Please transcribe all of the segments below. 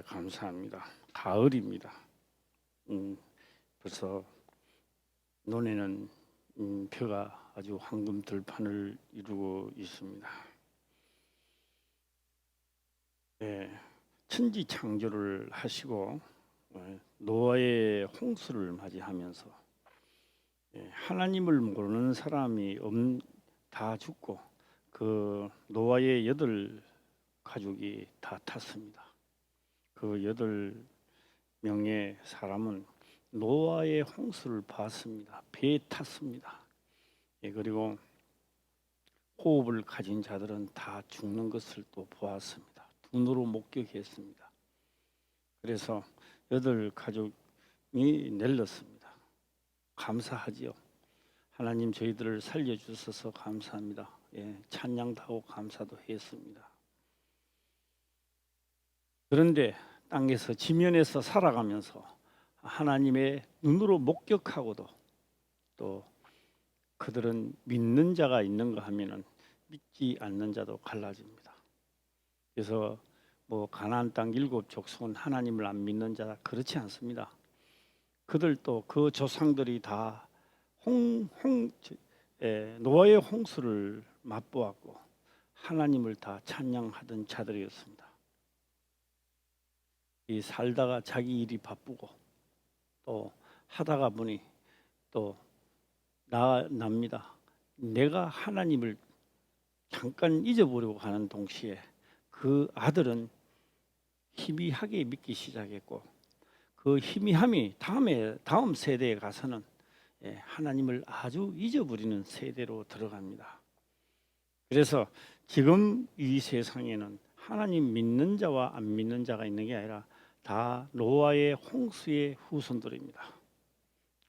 감사합니다. 가을입니다. 벌써 논에는 벼가 아주 황금 들판을 이루고 있습니다. 천지 창조를 하시고 노아의 홍수를 맞이하면서 하나님을 모르는 사람이 다 죽고 그 노아의 8가족이 다 탔습니다. 그 8명의 사람은 노아의 홍수를 봤습니다. 배에 탔습니다. 그리고 호흡을 가진 자들은 다 죽는 것을 또 보았습니다. 눈으로 목격했습니다. 그래서 8가족이 낼렀습니다. 감사하지요. 하나님 저희들을 살려주셔서 감사합니다. 찬양도 하고 감사도 했습니다. 그런데 땅에서 지면에서 살아가면서 하나님의 눈으로 목격하고도 또 그들은 믿는 자가 있는가 하면은 믿지 않는 자도 갈라집니다. 그래서 가나안 땅 7족속은 하나님을 안 믿는 자 그렇지 않습니다. 그들도 그 조상들이 다 노아의 홍수를 맛보았고 하나님을 다 찬양하던 자들이었습니다. 이 살다가 자기 일이 바쁘고 또 하다가 보니 또 납니다. 내가 하나님을 잠깐 잊어버리고 가는 동시에 그 아들은 희미하게 믿기 시작했고 그 희미함이 다음 세대에 가서는 하나님을 아주 잊어버리는 세대로 들어갑니다. 그래서 지금 이 세상에는 하나님 믿는 자와 안 믿는 자가 있는 게 아니라 다 노아의 홍수의 후손들입니다.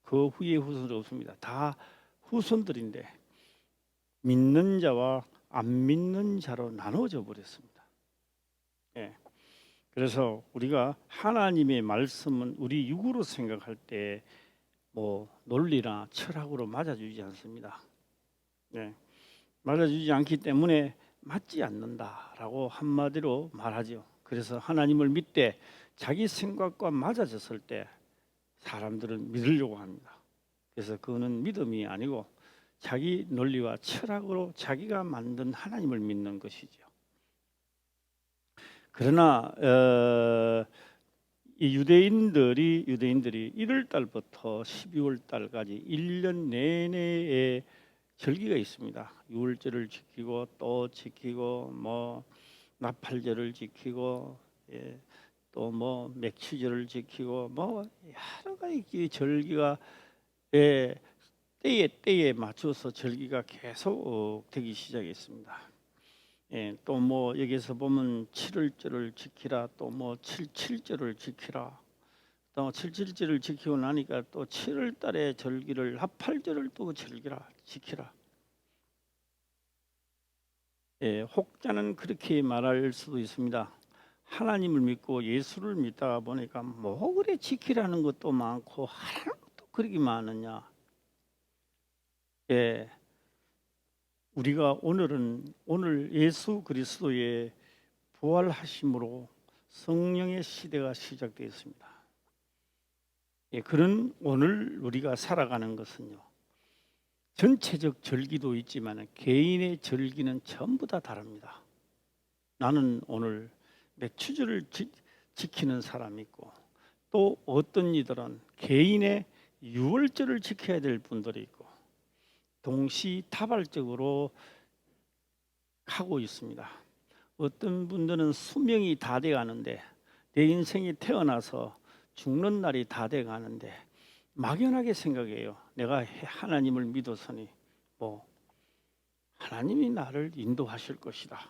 그 후에 후손들 없습니다. 다 후손들인데 믿는 자와 안 믿는 자로 나눠져 버렸습니다. 그래서 우리가 하나님의 말씀은 우리 육으로 생각할 때 논리나 철학으로 맞아주지 않습니다. 맞아주지 않기 때문에 맞지 않는다라고 한마디로 말하죠. 그래서 하나님을 믿되 자기 생각과 맞아졌을 때 사람들은 믿으려고 합니다. 그래서 그거는 믿음이 아니고 자기 논리와 철학으로 자기가 만든 하나님을 믿는 것이죠. 그러나 이 유대인들이 1월 달부터 12월 달까지 1년 내내의 절기가 있습니다. 유월절을 지키고 또 지키고 나팔절을 지키고 또 맥추절을 지키고 여러 가지 절기가 때에 맞춰서 절기가 계속 되기 시작했습니다. 또 여기서 보면 7월절을 지키라 또 7.7절을 지키라 또 7.7절을 지키고 나니까 또 7월 달에 절기를 나팔절을 또 지키라. 혹자는 그렇게 말할 수도 있습니다. 하나님을 믿고 예수를 믿다가 보니까 그래 지키라는 것도 많고 하라는 것도 그렇게 많으냐. 우리가 오늘 예수 그리스도의 부활하심으로 성령의 시대가 시작되었습니다. 그런 오늘 우리가 살아가는 것은요. 전체적 절기도 있지만 개인의 절기는 전부 다 다릅니다. 나는 오늘 맥추절을 지키는 사람이 있고 또 어떤 이들은 개인의 유월절을 지켜야 될 분들이 있고 동시다발적으로 하고 있습니다. 어떤 분들은 수명이 다 돼가는데 내 인생이 태어나서 죽는 날이 다 돼가는데 막연하게 생각해요. 내가 하나님을 믿었으니 하나님이 나를 인도하실 것이다.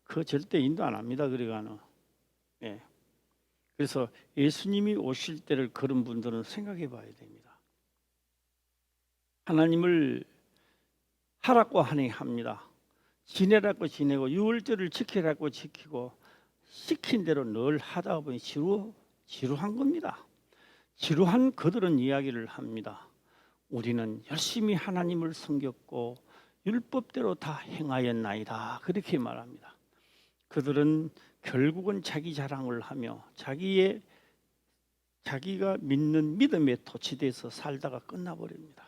그 절대 인도 안 합니다. 그래서 예수님이 오실 때를 그런 분들은 생각해 봐야 됩니다. 하나님을 하라고 합니다. 지내라고 지내고 유월절을 지키라고 지키고 시킨 대로 늘 하다 보니 지루한 겁니다. 지루한 그들은 이야기를 합니다. 우리는 열심히 하나님을 섬겼고 율법대로 다 행하였나이다. 그렇게 말합니다. 그들은 결국은 자기 자랑을 하며 자기가 믿는 믿음에 토치돼서 살다가 끝나버립니다.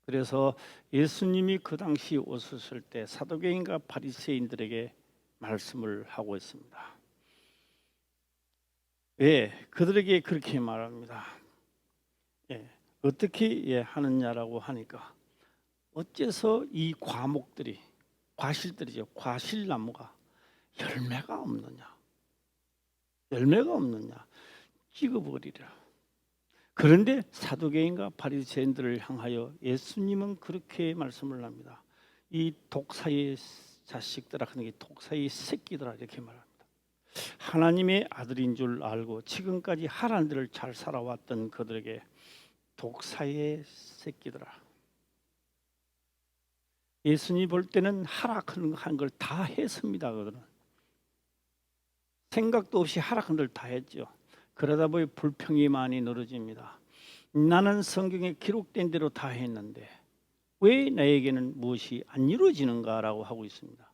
그래서 예수님이 그 당시 오셨을 때 사두개인과 바리새인들에게 말씀을 하고 있습니다. 왜 그들에게 그렇게 말합니다. 어떻게 하느냐라고 하니까 어째서 이 과실들이죠. 과실나무가 열매가 없느냐 찍어버리라. 그런데 사두개인과 바리새인들을 향하여 예수님은 그렇게 말씀을 합니다. 이 독사의 자식들아, 그러니까 독사의 새끼들아 이렇게 말합니다. 하나님의 아들인 줄 알고 지금까지 하나님 대로 잘 살아왔던 그들에게 독사의 새끼들아. 예수님 볼 때는 하락한 걸 다 했습니다. 그들은 생각도 없이 하락한 걸 다 했죠. 그러다 보니 불평이 많이 늘어집니다. 나는 성경에 기록된 대로 다 했는데 왜 나에게는 무엇이 안 이루어지는가라고 하고 있습니다.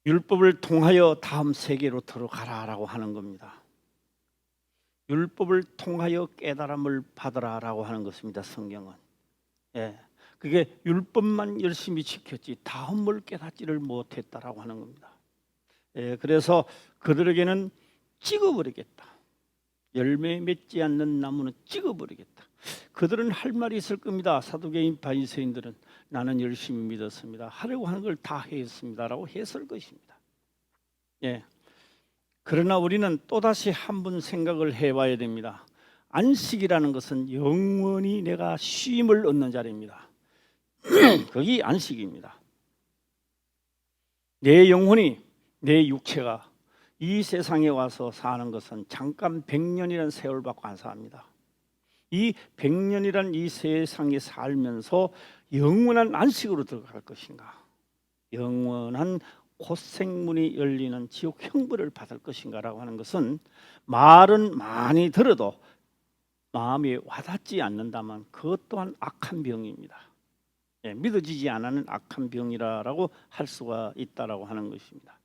율법을 통하여 다음 세계로 들어가라라고 하는 겁니다. 율법을 통하여 깨달음을 받으라라고 하는 것입니다. 성경은. 그게 율법만 열심히 지켰지 다음을 깨닫지를 못했다라고 하는 겁니다. 그래서 그들에게는 찍어버리겠다. 열매 맺지 않는 나무는 찍어버리겠다. 그들은 할 말이 있을 겁니다. 사두개인 바리새인들은 나는 열심히 믿었습니다. 하려고 하는 걸 다 했습니다라고 했을 것입니다. 그러나 우리는 또다시 한번 생각을 해봐야 됩니다. 안식이라는 것은 영원히 내가 쉼을 얻는 자리입니다. 그게 안식입니다. 내 영혼이, 내 육체가 이 세상에 와서 사는 것은 잠깐 100년이라는 세월 받고 안 삽니다. 이 100년이란 이 세상에 살면서 영원한 안식으로 들어갈 것인가, 영원한 곧생문이 열리는 지옥 형벌을 받을 것인가라고 하는 것은 말은 많이 들어도 마음에 와닿지 않는다면 그것 또한 악한 병입니다. 믿어지지 않는 악한 병이라고 할 수가 있다라고 하는 것입니다.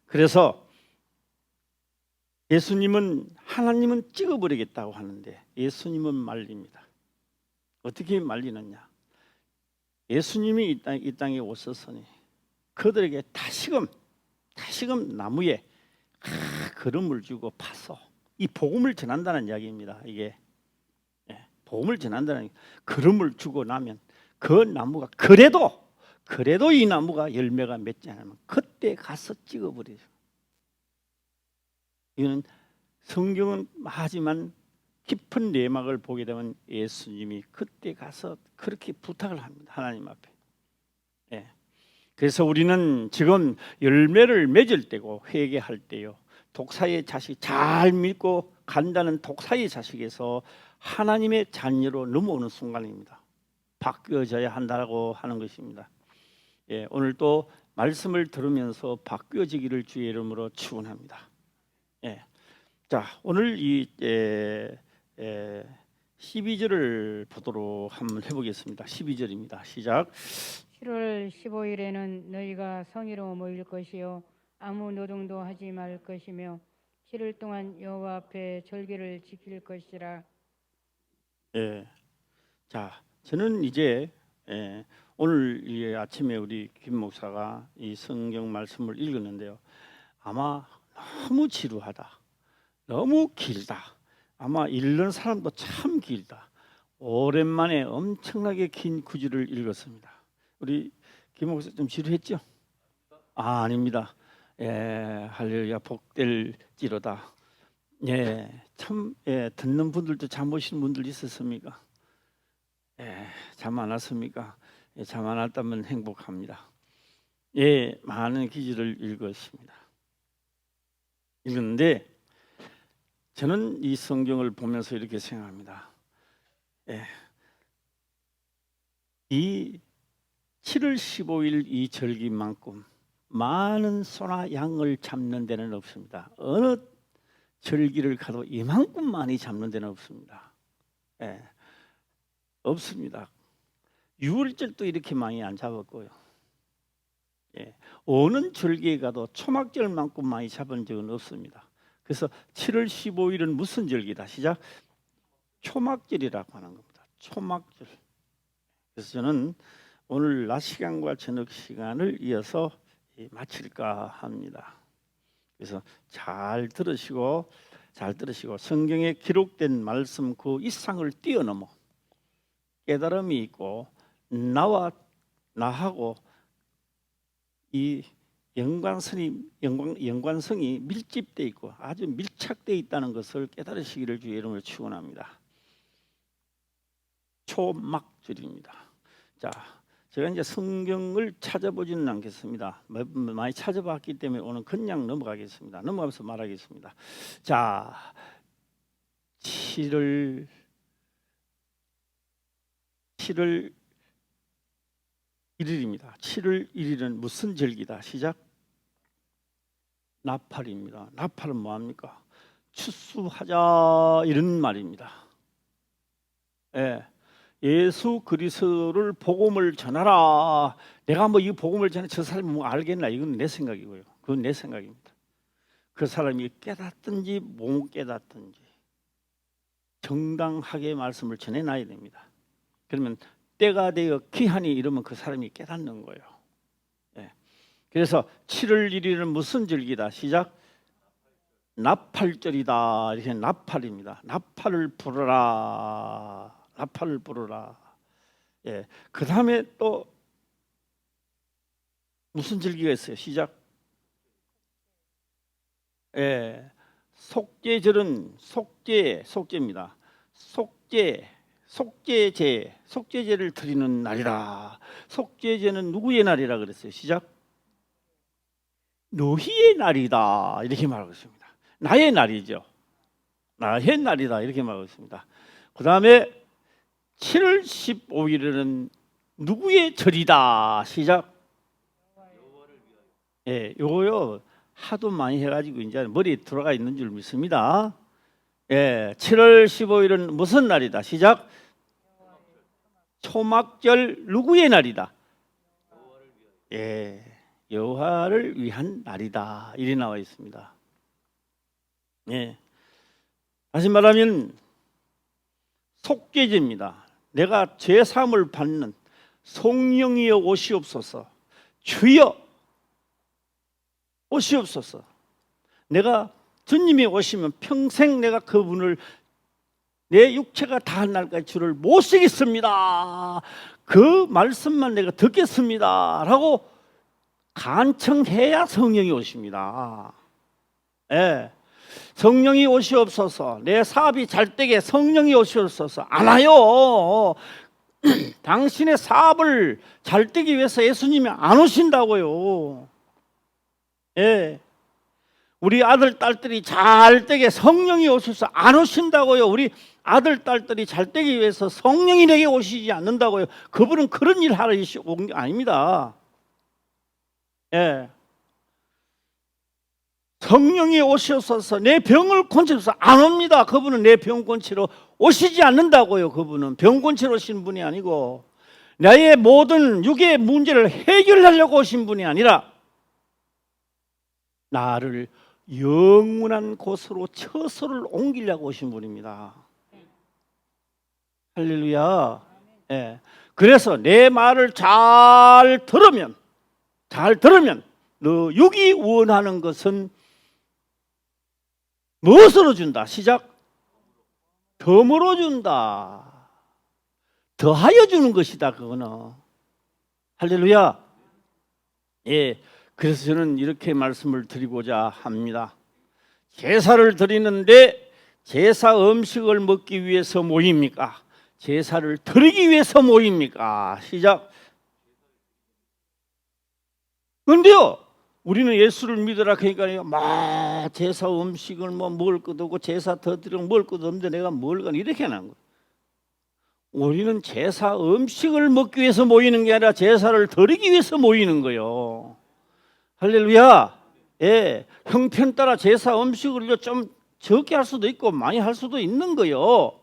그래서 하나님은 찍어버리겠다고 하는데 예수님은 말립니다. 어떻게 말리느냐? 예수님이 이 땅에 오셨으니 그들에게 다시금 나무에 기름을 주고 파서 이 복음을 전한다는 이야기입니다. 이게 복음을 전한다는 기름을 주고 나면 그 나무가 그래도 이 나무가 열매가 맺지 않으면 그때 가서 찍어버리죠. 이거는 성경은 하지만 깊은 내막을 보게 되면 예수님이 그때 가서 그렇게 부탁을 합니다. 하나님 앞에. 그래서 우리는 지금 열매를 맺을 때고 회개할 때요, 독사의 자식, 잘 믿고 간다는 독사의 자식에서 하나님의 자녀로 넘어오는 순간입니다. 바뀌어져야 한다고 하는 것입니다. 오늘 또 말씀을 들으면서 바뀌어지기를 주의 이름으로 축원합니다. 자, 오늘 이 12절을 보도록 한번 해보겠습니다. 12절입니다. 시작. 7월 15일에는 너희가 성회로 모일 것이요 아무 노동도 하지 말 것이며 7일 동안 여호와 앞에 절기를 지킬 것이라. 자, 저는 이제 오늘 이 아침에 우리 김 목사가 이 성경 말씀을 읽었는데요, 아마 너무 지루하다, 너무 길다, 아마 읽는 사람도 참 길다, 오랜만에 엄청나게 긴 구절을 읽었습니다. 우리 김 목사 좀 지루했죠? 아닙니다. 할렐루야, 복될지로다. 참 듣는 분들도 잠 오시는 분들 있었습니까? 잠 안 왔습니까? 잠 안 왔다면 행복합니다. 많은 기절을 읽었는데 저는 이 성경을 보면서 이렇게 생각합니다. 이 7월 15일 이 절기만큼 많은 소나 양을 잡는 데는 없습니다. 어느 절기를 가도 이만큼 많이 잡는 데는 없습니다. 없습니다. 6월절도 이렇게 많이 안 잡았고요. 예, 어느 절기에 가도 초막절만큼 많이 잡은 적은 없습니다. 그래서 7월 15일은 무슨 절기다? 시작. 초막절이라고 하는 겁니다. 초막절. 그래서 저는 오늘 낮 시간과 저녁 시간을 이어서 마칠까 합니다. 그래서 잘 들으시고 성경에 기록된 말씀 그 이상을 뛰어넘어 깨달음이 있고 나하고 이 연관성이 밀집되어 있고 아주 밀착되어 있다는 것을 깨달으시기를 주의 이름으로 축원합니다. 초막절입니다. 자, 제가 이제 성경을 찾아보지는 않겠습니다. 많이 찾아봤기 때문에 오늘 그냥 넘어가겠습니다. 넘어가면서 말하겠습니다. 자, 7월 1일입니다. 7월 1일은 무슨 절기다? 시작. 나팔입니다. 나팔은 뭐합니까? 추수하자 이런 말입니다. 예. 예수 그리스도를 복음을 전하라. 내가 뭐 이 복음을 전해 저 사람이 뭐 알겠나? 이건 내 생각이고요. 그건 내 생각입니다. 그 사람이 깨닫든지 못 깨닫든지 정당하게 말씀을 전해놔야 됩니다. 그러면 때가 되어 기한이 이러면 그 사람이 깨닫는 거예요. 예. 그래서 7월 1일은 무슨 절기다? 시작. 나팔절이다. 이렇게 나팔입니다. 나팔을 불어라. 나팔을 불어라. 예. 그 다음에 또 무슨 절기가 있어요? 시작. 예. 속죄절은 속죄입니다. 속죄제를 드리는 날이다. 속죄제는 누구의 날이라 그랬어요? 시작. 너희의 날이다. 이렇게 말하고 있습니다. 나의 날이죠. 나의 날이다. 이렇게 말하고 있습니다. 그 다음에 7월 15일에는 누구의 절이다. 시작. 예, 요거요 하도 많이 해가지고 이제 머리에 들어가 있는 줄 믿습니다. 예, 7월 15일은 무슨 날이다. 시작. 초막절 누구의 날이다. 예, 여호와를 위한 날이다. 이리 나와 있습니다. 예, 다시 말하면 속죄제입니다. 내가 죄 사함을 받는 성령이여 오시옵소서. 주여 오시옵소서. 내가 주님이 오시면 평생 내가 그분을 내 육체가 다한 날까지 주를 모시겠습니다. 그 말씀만 내가 듣겠습니다. 라고 간청해야 성령이 오십니다. 예. 성령이 오시옵소서. 내 사업이 잘 되게 성령이 오시옵소서. 안 와요. 당신의 사업을 잘 되기 위해서 예수님이 안 오신다고요. 예. 우리 아들 딸들이 잘 되게 성령이 오셔서 안 오신다고요. 우리 아들 딸들이 잘 되기 위해서 성령이 내게 오시지 않는다고요. 그분은 그런 일 하러 온 게 아닙니다. 예. 성령이 오셔서 내 병을 고치셔서 안 옵니다. 그분은 내 병 고치러 오시지 않는다고요. 그분은 병 고치러 오신 분이 아니고 나의 모든 육의 문제를 해결하려고 오신 분이 아니라 나를 영원한 곳으로 처소를 옮기려고 오신 분입니다. 할렐루야. 예. 그래서 내 말을 잘 들으면 너 육이 원하는 것은 무엇으로 준다? 시작. 덤으로 준다. 더하여 주는 것이다. 그거는. 할렐루야. 예. 그래서 저는 이렇게 말씀을 드리고자 합니다. 제사를 드리는데 제사 음식을 먹기 위해서 모입니까? 제사를 드리기 위해서 모입니까? 시작. 그런데요, 우리는 예수를 믿으라 그러니까 막 제사 음식을 뭐 먹을 것도 없고 제사 더 드리고 먹을 것도 없는데 내가 뭘 가나 이렇게 하는 거예요. 우리는 제사 음식을 먹기 위해서 모이는 게 아니라 제사를 드리기 위해서 모이는 거예요. 할렐루야. 예, 형편 따라 제사 음식을 좀 적게 할 수도 있고 많이 할 수도 있는 거요.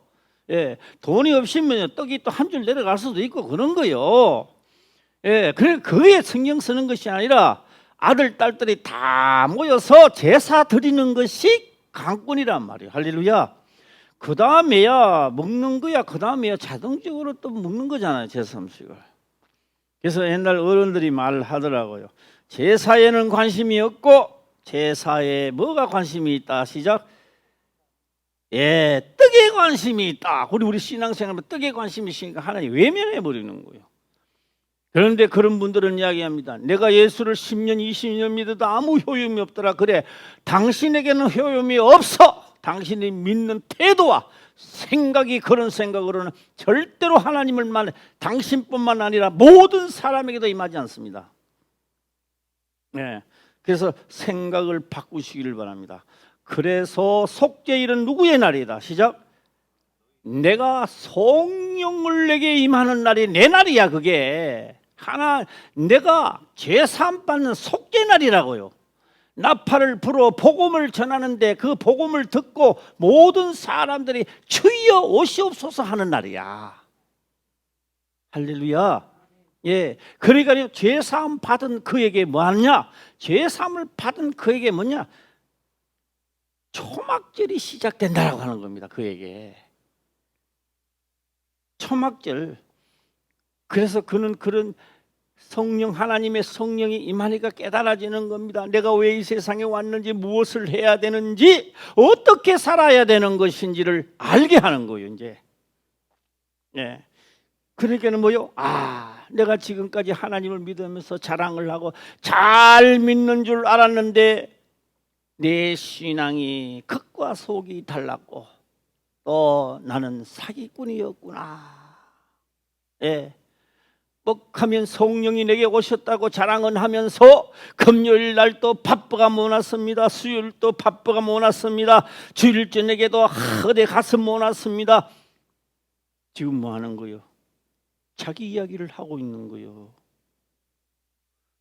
예, 돈이 없으면 떡이 또 한 줄 내려갈 수도 있고 그런 거요. 예, 그게 성경 쓰는 것이 아니라 아들, 딸들이 다 모여서 제사 드리는 것이 강권이란 말이에요. 할렐루야. 그 다음에야 먹는 거야. 그 다음에야 자동적으로 또 먹는 거잖아요. 제사 음식을. 그래서 옛날 어른들이 말하더라고요. 제사에는 관심이 없고 제사에 뭐가 관심이 있다. 시작. 예, 떡에 관심이 있다. 우리 신앙생활은 떡에 관심이 있으니까 하나님 외면해 버리는 거예요. 그런데 그런 분들은 이야기합니다. 내가 예수를 10년, 20년 믿어도 아무 효용이 없더라. 그래, 당신에게는 효용이 없어. 당신이 믿는 태도와 생각이 그런 생각으로는 절대로 하나님을 당신뿐만 아니라 모든 사람에게도 임하지 않습니다. 네, 그래서 생각을 바꾸시기를 바랍니다. 그래서 속죄일은 누구의 날이다? 시작. 내가 성령을 내게 임하는 날이 내 날이야. 그게 내가 죄사함 받는 속죄 날이라고요. 나팔을 불어 복음을 전하는데 그 복음을 듣고 모든 사람들이 주여 오시옵소서 하는 날이야. 할렐루야. 예, 그러니까 죄사함 받은 그에게 뭐하냐? 죄사함을 받은 그에게 뭐냐? 초막절이 시작된다라고 하는 겁니다. 그에게 초막절. 그래서 그는 그런 성령, 하나님의 성령이 임하니까 깨달아지는 겁니다. 내가 왜 이 세상에 왔는지, 무엇을 해야 되는지, 어떻게 살아야 되는 것인지를 알게 하는 거예요. 이제 예. 그러니까는 뭐요? 내가 지금까지 하나님을 믿으면서 자랑을 하고 잘 믿는 줄 알았는데 내 신앙이 겉과 속이 달랐고 또 나는 사기꾼이었구나. 예. 뻑하면 성령이 내게 오셨다고 자랑은 하면서 금요일 날도 바쁘가 못 왔습니다. 수요일도 바쁘가 못 왔습니다. 주일 저녁에도 어디 가서 못 왔습니다. 지금 뭐 하는 거예요? 자기 이야기를 하고 있는 거예요.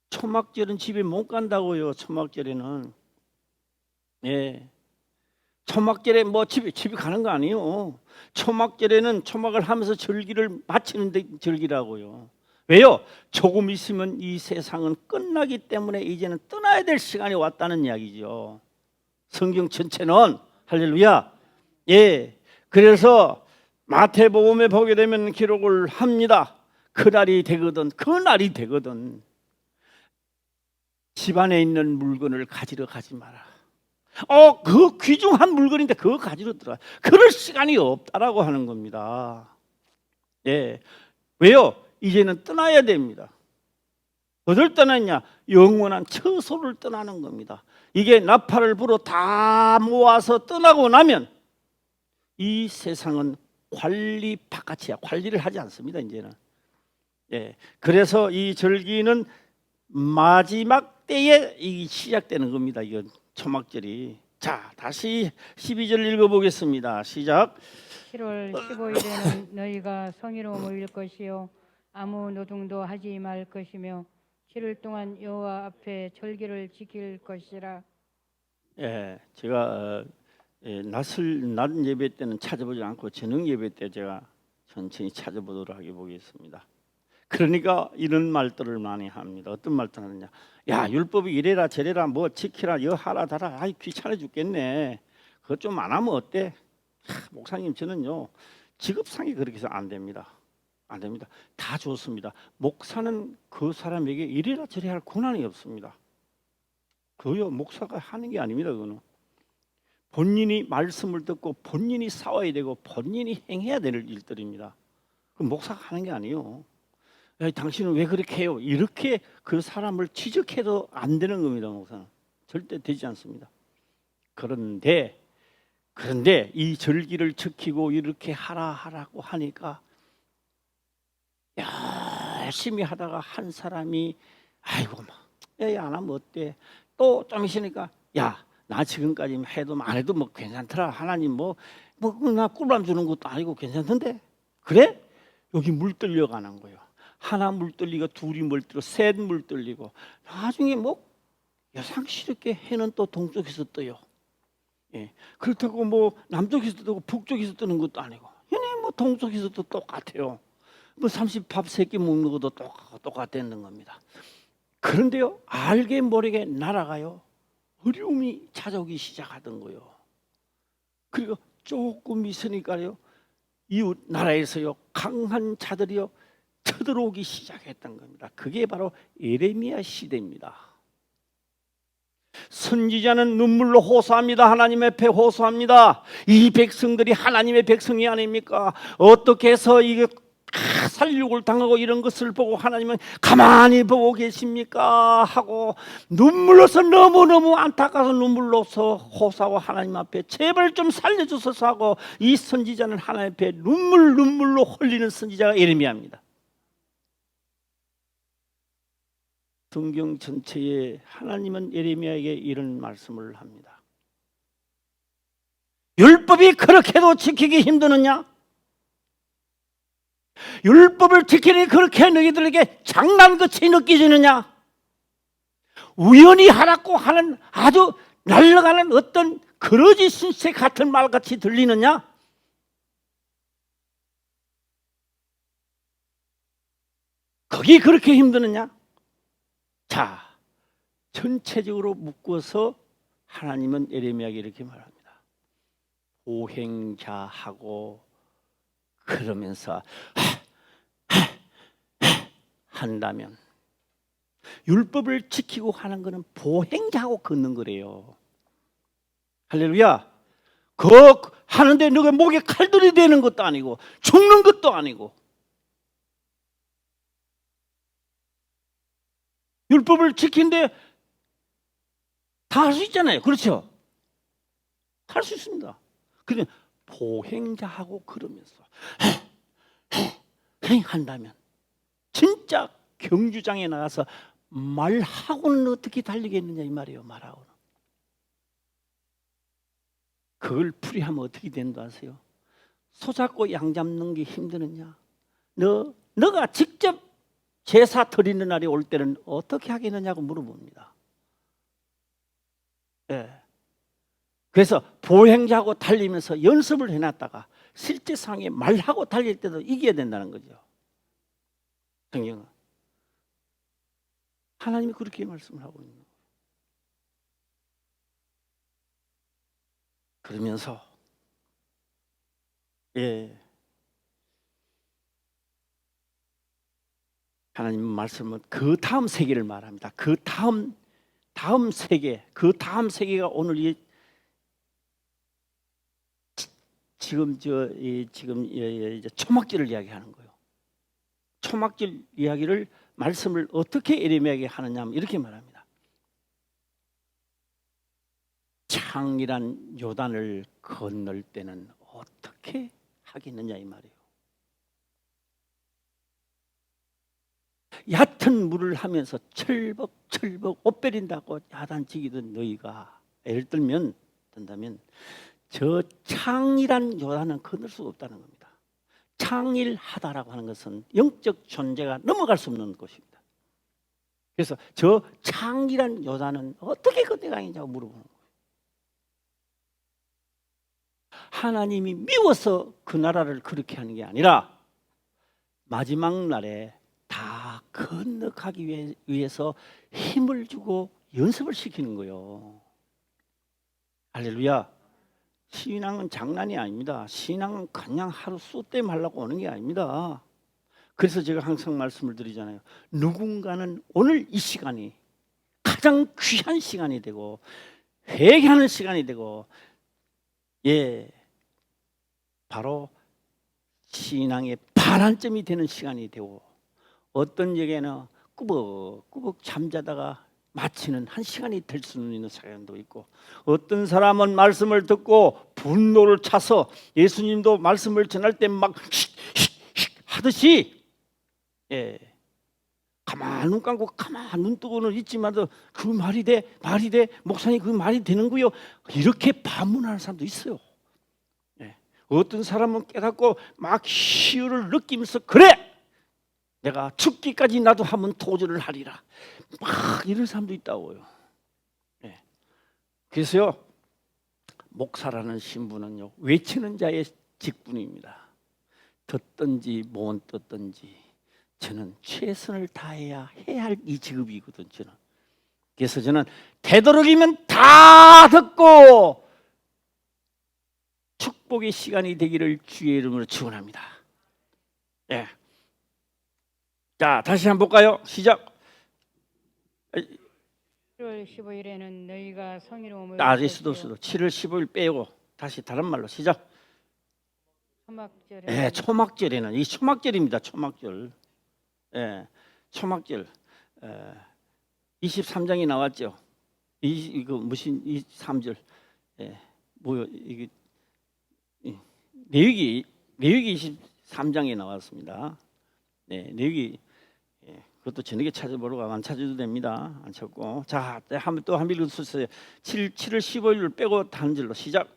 초막절은 집에 못 간다고요. 초막절에는. 예. 초막절에 뭐 집에 가는 거 아니에요. 초막절에는 초막을 하면서 절기를 마치는 데 절기라고요. 왜요? 조금 있으면 이 세상은 끝나기 때문에 이제는 떠나야 될 시간이 왔다는 이야기죠. 성경 전체는. 할렐루야. 예. 그래서 마태복음에 보게 되면 기록을 합니다. 그날이 되거든 집안에 있는 물건을 가지러 가지 마라. 그 귀중한 물건인데 그거 가지러 들어가. 그럴 시간이 없다라고 하는 겁니다. 예. 왜요? 이제는 떠나야 됩니다. 어딜 떠나냐? 영원한 처소를 떠나는 겁니다. 이게 나팔을 불어 다 모아서 떠나고 나면 이 세상은 관리 바깥이야. 관리를 하지 않습니다. 이제는. 예. 그래서 이 절기는 마지막 때에 시작되는 겁니다. 이건 초막절이. 자, 다시 12절 읽어보겠습니다. 시작. 7월 15일에는 너희가 성의로 모일 것이요 아무 노동도 하지 말 것이며 7일 동안 여호와 앞에 절기를 지킬 것이라. 예, 제가 낮 예배 때는 찾아보지 않고 저녁 예배 때 제가 천천히 찾아보도록 하겠습니다. 그러니까 이런 말들을 많이 합니다. 어떤 말들 하느냐? 야, 율법이 이래라 저래라 뭐 지키라 여 하라 다라. 귀찮아 죽겠네. 그거 좀 안 하면 어때? 목사님, 저는요 직업상이 그렇게 해서 안 됩니다. 안 됩니다. 다 좋습니다. 목사는 그 사람에게 이래라 저래라 할 권한이 없습니다. 그요 목사가 하는 게 아닙니다. 그거는 본인이 말씀을 듣고 본인이 싸워야 되고 본인이 행해야 될 일들입니다. 그 목사가 하는 게 아니에요. 야, 당신은 왜 그렇게 해요? 이렇게 그 사람을 지적해도 안 되는 겁니다. 목사는 절대 되지 않습니다. 그런데 이 절기를 지키고 이렇게 하라고 하니까 열심히 하다가 한 사람이 아이고 안 하면 어때? 또 좀 있으니까 나 지금까지 해도 안 해도 뭐 괜찮더라. 하나님 나 꿀밤 주는 것도 아니고 괜찮던데. 그래? 여기 물 떨려가는 거예요. 하나 물 떨리고 둘이 물 떨리고 셋 물 떨리고 나중에 여상스럽게 해는 또 동쪽에서 떠요. 예. 그렇다고 남쪽에서 뜨고 북쪽에서 뜨는 것도 아니고 얘네 동쪽에서도 똑같아요. 뭐 30밥 3끼 먹는 것도 똑같다는 겁니다. 그런데요, 알게 모르게 나라가요, 어려움이 찾아오기 시작하던 거요. 그리고 조금 있으니까요, 이웃 나라에서요, 강한 자들이요 쳐들어오기 시작했던 겁니다. 그게 바로 예레미야 시대입니다. 선지자는 눈물로 호소합니다. 하나님 앞에 호소합니다. 이 백성들이 하나님의 백성이 아닙니까? 어떻게 해서 이게 살육을 당하고 이런 것을 보고 하나님은 가만히 보고 계십니까? 하고 눈물로서 너무너무 안타까워서 눈물로서 호소하고 하나님 앞에 제발 좀 살려주소서 하고, 이 선지자는 하나님 앞에 눈물로 흘리는 선지자가 예레미야입니다. 성경 전체에 하나님은 예레미야에게 이런 말씀을 합니다. 율법이 그렇게도 지키기 힘드느냐? 율법을 지키니 그렇게 너희들에게 장난같이 느껴지느냐? 우연히 하라고 하는 아주 날아가는 어떤 그러지 신세 같은 말같이 들리느냐? 거기 그렇게 힘드느냐? 자, 전체적으로 묶어서 하나님은 예레미야에게 이렇게 말합니다. 보행자하고 그러면서 한다면, 율법을 지키고 하는 것은 보행자하고 걷는 거래요. 할렐루야. 그거 하는데 너가 목에 칼들이 되는 것도 아니고 죽는 것도 아니고, 율법을 지키는데 다 할 수 있잖아요. 그렇죠? 할 수 있습니다. 그냥 보행자하고 그러면서 한다면, 진짜 경주장에 나가서 말하고는 어떻게 달리겠느냐 이 말이에요. 말하고는. 그걸 풀이하면 어떻게 된다 아세요? 소 잡고 양 잡는 게 힘드느냐? 너가 직접 제사 드리는 날이 올 때는 어떻게 하겠느냐고 물어봅니다. 예. 그래서 보행자하고 달리면서 연습을 해놨다가 실제 상황에 말하고 달릴 때도 이겨야 된다는 거죠. 성경은 하나님이 그렇게 말씀을 하고 있는 거예요. 그러면서 하나님 말씀은 그 다음 세계를 말합니다. 그 다음 세계, 그 다음 세계가 오늘 지금 이제 초막절을 이야기하는 거예요. 초막절 이야기를 말씀을 어떻게 예레미야에게 하느냐 하면 이렇게 말합니다. 창이란 요단을 건널 때는 어떻게 하겠느냐 이 말이에요. 얕은 물을 하면서 철벅철벅 옷 베린다고 야단치기던 너희가 예를 들면 저 창이란 요단은 건널 수가 없다는 겁니다. 창일하다라고 하는 것은 영적 존재가 넘어갈 수 없는 것입니다. 그래서 저 창이란 요단은 어떻게 건너가느냐고 물어보는 거예요. 하나님이 미워서 그 나라를 그렇게 하는 게 아니라 마지막 날에 다 건너가기 위해서 힘을 주고 연습을 시키는 거예요. 할렐루야. 신앙은 장난이 아닙니다. 신앙은 그냥 하루 쏘땜 하려고 오는 게 아닙니다. 그래서 제가 항상 말씀을 드리잖아요. 누군가는 오늘 이 시간이 가장 귀한 시간이 되고 회개하는 시간이 되고, 바로 신앙의 반환점이 되는 시간이 되고, 어떤 적에는 꾸벅꾸벅 잠자다가 마치는 한 시간이 될 수는 있는 사람도 있고, 어떤 사람은 말씀을 듣고 분노를 차서 예수님도 말씀을 전할 때 막 하듯이 가만 눈 감고 가만 눈 뜨고는 있지만도 그 말이 돼 목사님 그 말이 되는구요, 이렇게 반문하는 사람도 있어요. 어떤 사람은 깨닫고 막 희열을 느끼면서 그래 내가 죽기까지 나도 한번 도전을 하리라 막 이런 사람도 있다고요. 그래서요, 목사라는 신분은요 외치는 자의 직분입니다. 듣든지 못 듣든지 저는 최선을 다해야 해야 할 이 직업이거든 저는. 그래서 저는 되도록이면 다 듣고 축복의 시간이 되기를 주의 이름으로 축원합니다. 네. 자, 다시 한번 볼까요? 시작. 7월 15일에는 너희가 성의로움을 수도 7월 15일 빼고 다시 다른 말로 시작. 초막절에 네, 초막절에는 이 초막절입니다. 초막절. 예, 초막절. 23장이 나왔죠. 이거 무슨 23절. 예, 뭐요? 이게 레위기 23장에 나왔습니다. 네, 레위기. 예, 그것도 저녁에 찾아보라고 안 찾아도 됩니다. 안 찾고. 자, 한번 또 한 번 읽어주세요. 7월 15일을 빼고 한 절로 시작.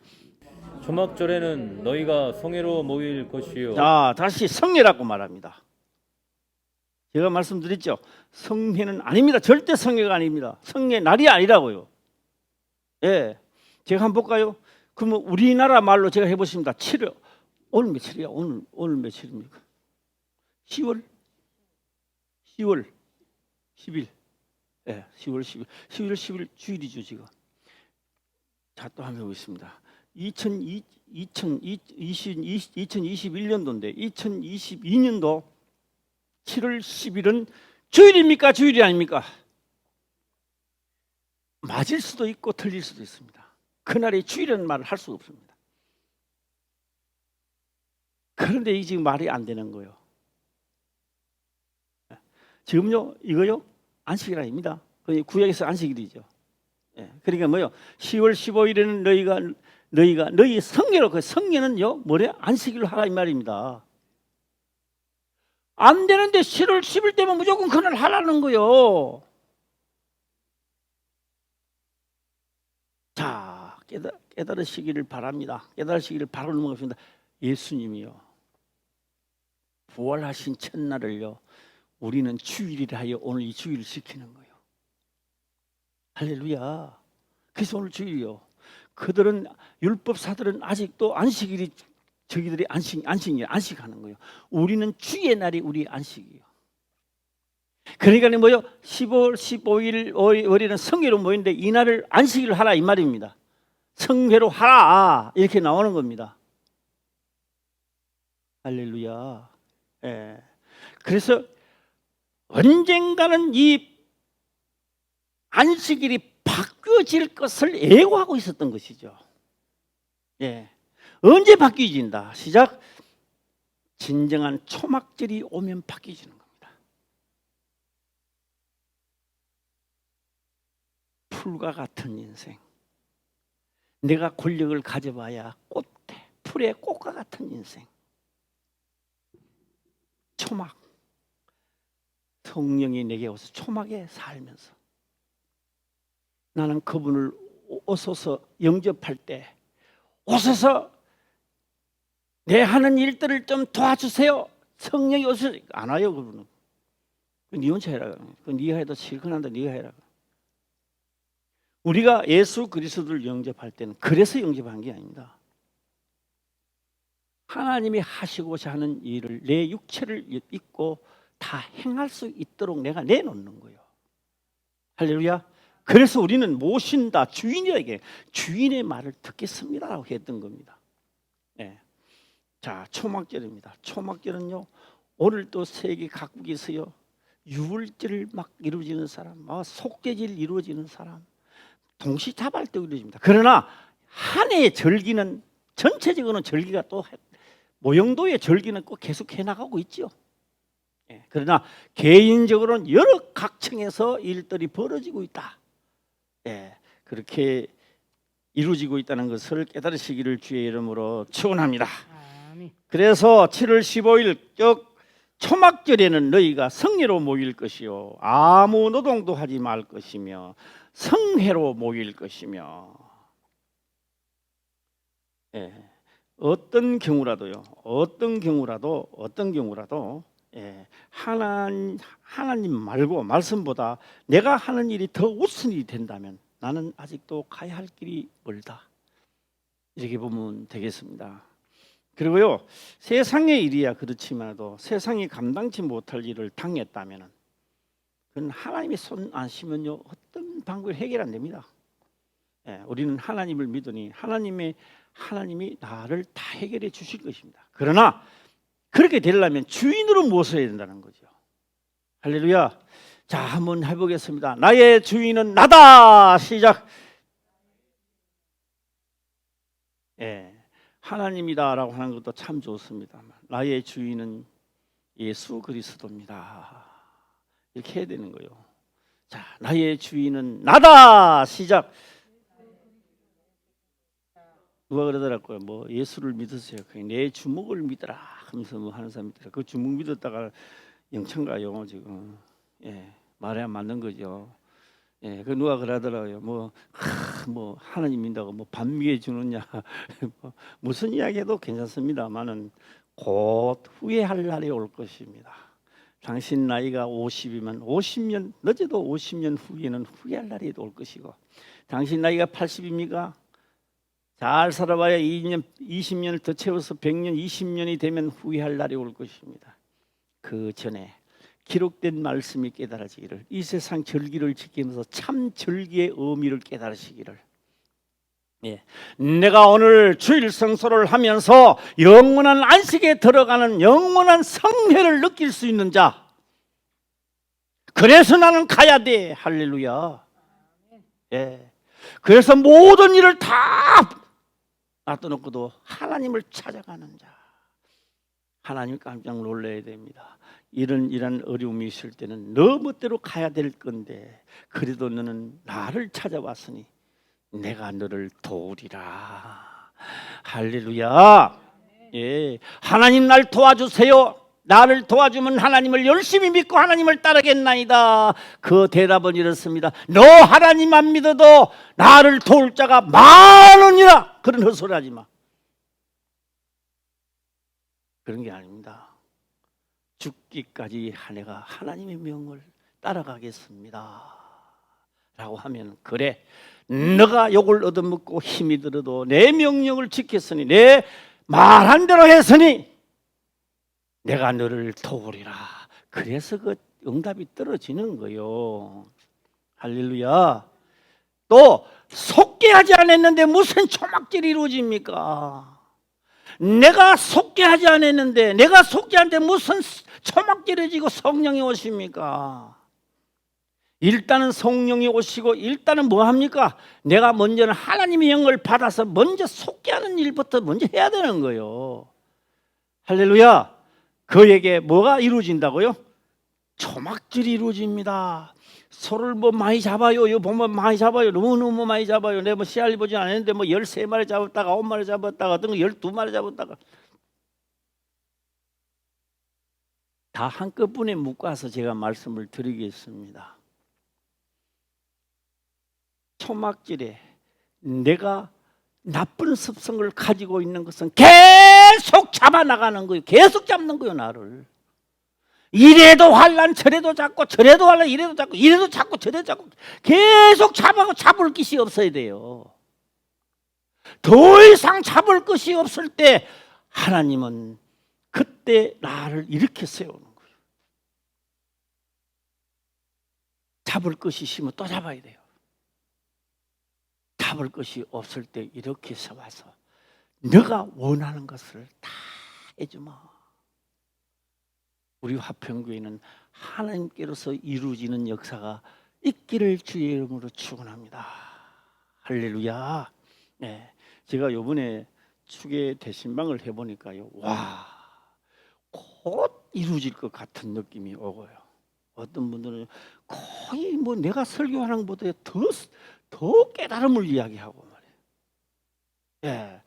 초막절에는 너희가 성회로 모일 것이요. 자, 다시 성회라고 말합니다. 제가 말씀드렸죠. 성회는 아닙니다. 절대 성회가 아닙니다. 성회 날이 아니라고요. 예, 제가 한번 볼까요? 그러면 우리나라 말로 제가 해보십니다. 7월 오늘 며칠이야? 오늘 며칠입니까? 10월 10일. 예, 10월 10일 주일이죠 지금. 자, 또 한번 해보겠습니다. 2021년도인데 2022년도 7월 10일은 주일입니까? 주일이 아닙니까? 맞을 수도 있고 틀릴 수도 있습니다. 그날이 주일이라는 말을 할 수가 없습니다. 그런데 이 지금 말이 안 되는 거예요. 지금요 이거요 안식일 아닙니다. 구약에서 안식일이죠. 그러니까 뭐요? 10월 15일에는 너희가 너희 성례로 그 성례는요 뭐래? 안식일로 하라 이 말입니다. 안 되는데 7월 10일 되면 무조건 그날 하라는 거요. 자, 깨달으시기를 바랍니다. 깨달으시기를 바라는 것입니다. 예수님이요 부활하신 첫날을요 우리는 주일이라 하여 오늘 이 주일을 지키는 거예요. 할렐루야. 그래서 오늘 주일이요. 그들은 율법사들은 아직도 안식일이 저기들이 안식하는 거예요. 우리는 주의 날이 우리 안식이에요. 그러니까 뭐요? 10월 15일 월에는 성회로 모이는데 이 날을 안식일로 하라 이 말입니다. 성회로 하라 이렇게 나오는 겁니다. 할렐루야. 예. 그래서 언젠가는 이 안식일이 바뀌어질 것을 애고하고 있었던 것이죠. 예. 언제 바뀌어진다? 시작. 진정한 초막절이 오면 바뀌어지는 겁니다. 풀과 같은 인생. 내가 권력을 가져봐야 풀의 꽃과 같은 인생. 초막. 성령이 내게 오서 초막에 살면서 나는 그분을 오셔서 영접할 때 오셔서 내 하는 일들을 좀 도와주세요. 성령이 오셔서 안 와요. 그분은. 네 혼자 해라. 네가 해도 실컷한다. 네가 해라. 우리가 예수 그리스도를 영접할 때는 그래서 영접한 게 아닙니다. 하나님이 하시고자 하는 일을 내 육체를 입고 다 행할 수 있도록 내가 내놓는 거예요. 할렐루야. 그래서 우리는 모신다 주인에게 주인의 말을 듣겠습니다라고 했던 겁니다. 네. 자, 초막절입니다. 초막절은요 오늘 또 세계 각국에서요 유월절 막 이루어지는 사람, 속죄절 이루어지는 사람, 동시다발도 이루어집니다. 그러나 한 해의 절기는 전체적으로는 절기가 또 모형도의 절기는 꼭 계속 해나가고 있죠. 그러나 개인적으로는 여러 각층에서 일들이 벌어지고 있다. 그렇게 이루어지고 있다는 것을 깨달으시기를 주의 이름으로 축원합니다. 그래서 7월 15일 초막절에는 너희가 성례로 모일 것이요 아무 노동도 하지 말 것이며 성회로 모일 것이며. 어떤 경우라도 하나님 말고 말씀보다 내가 하는 일이 더 우선이 된다면 나는 아직도 가야 할 길이 멀다. 이렇게 보면 되겠습니다. 그리고요, 세상의 일이야 그렇지만도 세상이 감당치 못할 일을 당했다면은 그건 하나님의 손 안 씻으면요 어떤 방법을 해결 안 됩니다. 우리는 하나님을 믿으니 하나님이 나를 다 해결해 주실 것입니다. 그러나 그렇게 되려면 주인으로 모셔야 된다는 거죠. 할렐루야. 자, 한번 해보겠습니다. 나의 주인은 나다. 시작. 하나님이다라고 하는 것도 참 좋습니다만 나의 주인은 예수 그리스도입니다. 이렇게 해야 되는 거예요. 자, 나의 주인은 나다. 시작. 누가 그러더라고요. 뭐 예수를 믿으세요. 그냥 내 주먹을 믿어라 하면서 뭐 하는 사람이 있더라. 그 주먹 믿었다가 영창 가요 지금. 말이 안 맞는 거죠. 그 누가 그러더라고요. 뭐 하나님 믿는다고 뭐 반미해 주느냐. 뭐 무슨 이야기해도 괜찮습니다만은 곧 후회할 날이 올 것입니다. 당신 나이가 50이면 50년 늦어도 50년 후에는 후회할 날이 올 것이고, 당신 나이가 80입니까? 잘 살아봐야 2년, 20년을 더 채워서 100년, 20년이 되면 후회할 날이 올 것입니다. 그 전에 기록된 말씀이 깨달아지기를, 이 세상 절기를 지키면서 참 절기의 의미를 깨달으시기를. 내가 오늘 주일 성소를 하면서 영원한 안식에 들어가는 영원한 성회를 느낄 수 있는 자, 그래서 나는 가야 돼. 할렐루야. 그래서 모든 일을 다 놔둬놓고도 하나님을 찾아가는 자, 하나님 깜짝 놀라야 됩니다. 이런 어려움이 있을 때는 너 멋대로 가야 될 건데 그래도 너는 나를 찾아왔으니 내가 너를 도우리라. 할렐루야. 하나님 날 도와주세요. 나를 도와주면 하나님을 열심히 믿고 하나님을 따르겠나이다. 그 대답은 이렇습니다. 너 하나님 안 믿어도 나를 도울 자가 많으니라. 그런 헛소리 하지 마. 그런 게 아닙니다. 죽기까지 내가 하나님의 명을 따라가겠습니다 라고 하면, 그래 너가 욕을 얻어먹고 힘이 들어도 내 명령을 지켰으니, 내 말한 대로 했으니 내가 너를 도우리라. 그래서 그 응답이 떨어지는 거요. 할렐루야. 또 속게 하지 않았는데 무슨 초막절이 이루어집니까? 내가 속게 하지 않았는데, 내가 속게 하는데 무슨 초막절이 지고 성령이 오십니까? 일단은 성령이 오시고 일단은 뭐 합니까? 내가 먼저는 하나님의 영을 받아서 먼저 속게 하는 일부터 먼저 해야 되는 거예요. 할렐루야. 그에게 뭐가 이루어진다고요? 초막절이 이루어집니다. 소를 뭐 많이 잡아요. 이거 보면 많이 잡아요. 너무너무 많이 잡아요. 내가 뭐 씨알리 보지 않았는데 뭐 13마리 잡았다가 9마리 잡았다가 어떤 거 12마리 잡았다가 다 한꺼번에 묶어서 제가 말씀을 드리겠습니다. 초막절에 내가 나쁜 습성을 가지고 있는 것은 계속 잡아나가는 거예요. 계속 잡는 거예요, 나를. 이래도 환난, 저래도 잡고, 저래도 환난, 이래도 잡고, 이래도 잡고, 저래도 잡고, 계속 잡을 것이 없어야 돼요. 더 이상 잡을 것이 없을 때 하나님은 그때 나를 이렇게 세우는 거예요. 잡을 것이 있으면 또 잡아야 돼요. 잡을 것이 없을 때 이렇게 세워서 네가 원하는 것을 다 해주마. 우리 화평교회는 하나님께로서 이루어지는 역사가 있기를 주의 이름으로 축원합니다. 할렐루야. 제가 이번에 축의 대신방을 해보니까요, 와, 곧 이루어질 것 같은 느낌이 오고요. 어떤 분들은 거의 뭐 내가 설교하는 것보다 더 깨달음을 이야기하고 말이에요.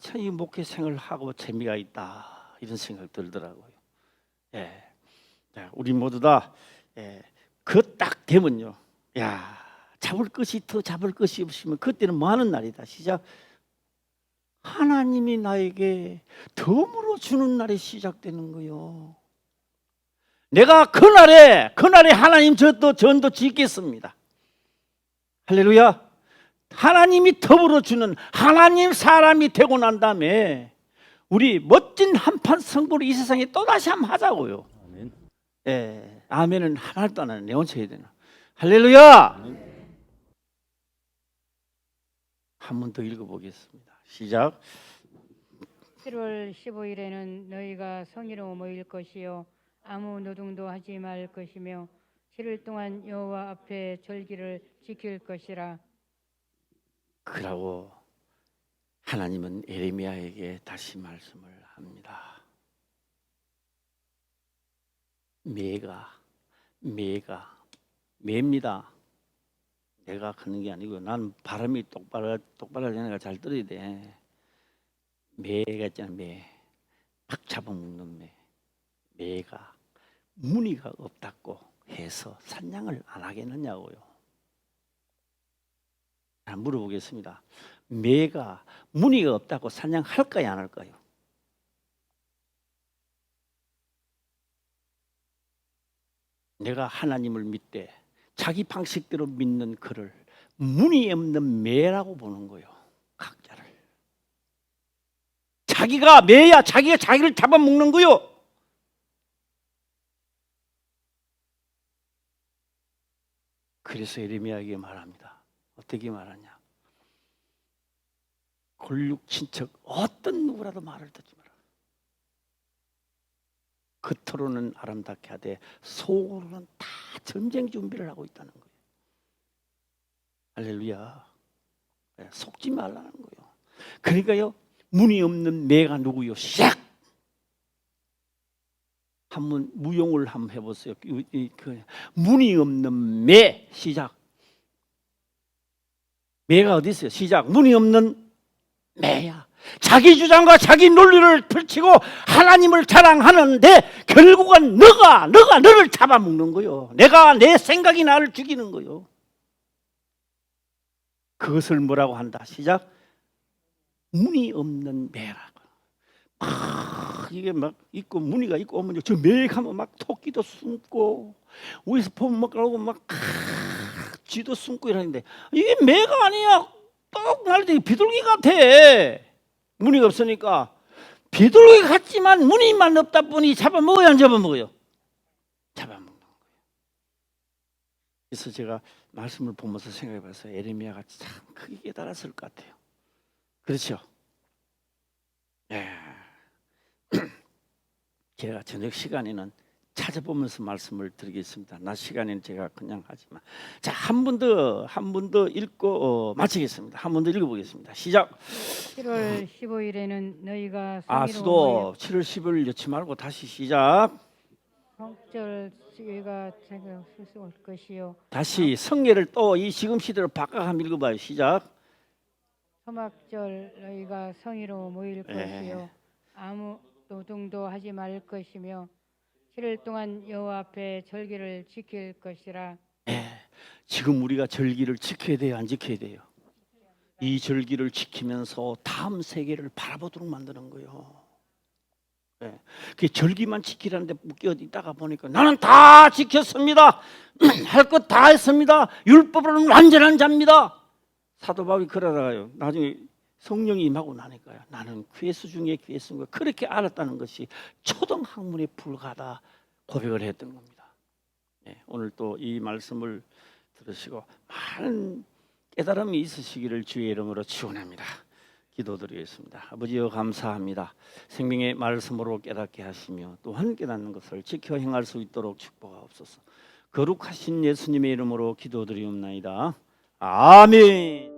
참 이 목회 생활을 하고 재미가 있다, 이런 생각 들더라고요. 우리 모두 다 그 딱 되면요, 잡을 것이 더 잡을 것이 없으면 그때는 뭐 하는 날이다. 시작. 하나님이 나에게 덤으로 주는 날이 시작되는 거요. 내가 그날에 하나님 전도 짓겠습니다. 할렐루야. 하나님이 덤으로 주는, 하나님 사람이 되고 난 다음에 우리 멋진 한판 승부를 이 세상에 또다시 한번 하자고요. 아멘. 예, 아멘은 하나도 안 하는 내원쳐야 되나. 할렐루야. 한 번 더 읽어보겠습니다. 시작. 7월 15일에는 너희가 성의로 모일 것이요 아무 노동도 하지 말 것이며 7일 동안 여호와 앞에 절기를 지킬 것이라. 그러고 하나님은 에레미야에게 다시 말씀을 합니다. 매입니다. 내가 하는 게 아니고 난 발음이 똑바로 되니까 잘 들어야 돼. 매가 있잖아. 팍 잡아먹는 매가 무늬가 없다고 해서 사냥을 안 하겠느냐고요. 물어보겠습니다. 매가 무늬가 없다고 사냥할까요, 안 할까요? 내가 하나님을 믿되 자기 방식대로 믿는 그를 무늬 없는 매라고 보는 거예요. 각자를. 자기가 매야 자기가 자기를 잡아먹는 거요. 그래서 에레미야에게 말합니다. 어떻게 말하냐? 골육 친척 어떤 누구라도 말을 듣지 마라. 겉으로는 아름답게 하되 속으로는 다 전쟁 준비를 하고 있다는 거예요. 할렐루야. 속지 말라는 거예요. 그러니까요, 무늬 없는 매가 누구요? 시작. 한번 무용을 한번 해보세요. 무늬 없는 매. 시작. 매가 어디 있어요? 시작. 무늬 없는 매야. 자기 주장과 자기 논리를 펼치고 하나님을 자랑하는데 결국은 너가 너를 잡아먹는 거요. 내 생각이 나를 죽이는 거요. 그것을 뭐라고 한다? 시작. 무늬 없는 매라고. 이게 막 있고 무늬가 있고 오면 저 매가면 막 토끼도 숨고 위에서 보면 막 그러고 막 쥐도 숨고 이러는데 이게 매가 아니야. 딱 날때 비둘기 같아. 무늬가 없으니까 비둘기 같지만 무늬만 없다 보니 잡아먹어야 안 잡아먹어요? 잡아먹는 거예요. 그래서 제가 말씀을 보면서 생각해봤어요. 에레미야가 참 크게 깨달았을 것 같아요. 그렇죠? 예. 제가 저녁 시간에는 찾아보면서 말씀을 드리겠습니다. 낮 시간에는 제가 그냥 하지만 자, 한 번 더 읽고 마치겠습니다. 한 번 더 읽어보겠습니다. 시작. 7월 15일에는 너희가 수도 7월 10일 넣지 말고 다시 시작. 성절 시가 올 것이요 다시 성례를 또 이 지금 시대로 바꿔 한번 읽어봐요. 시작. 소막절 너희가 성의로 모일 것이요 아무 노동도 하지 말 것이며 7일 동안 여호와 앞에 절기를 지킬 것이라. 지금 우리가 절기를 지켜야 돼요, 안 지켜야 돼요? 이 절기를 지키면서 다음 세계를 바라보도록 만드는 거예요. 그 절기만 지키라는데 묶여 있다가 보니까 나는 다 지켰습니다. 할 것 다 했습니다. 율법으로는 완전한 자입니다. 사도 바울이 그러다가요. 나중에 성령이 임하고 나니까요. 나는 괴수 중에 괴수인 거 그렇게 알았다는 것이 초등학문에 불과하다 고백을 했던 겁니다. 오늘 또 이 말씀을 들으시고 많은 깨달음이 있으시기를 주의 이름으로 축원합니다. 기도드리겠습니다. 아버지여 감사합니다. 생명의 말씀으로 깨닫게 하시며 또한 깨닫는 것을 지켜 행할 수 있도록 축복하옵소서. 거룩하신 예수님의 이름으로 기도드리옵나이다. 아멘.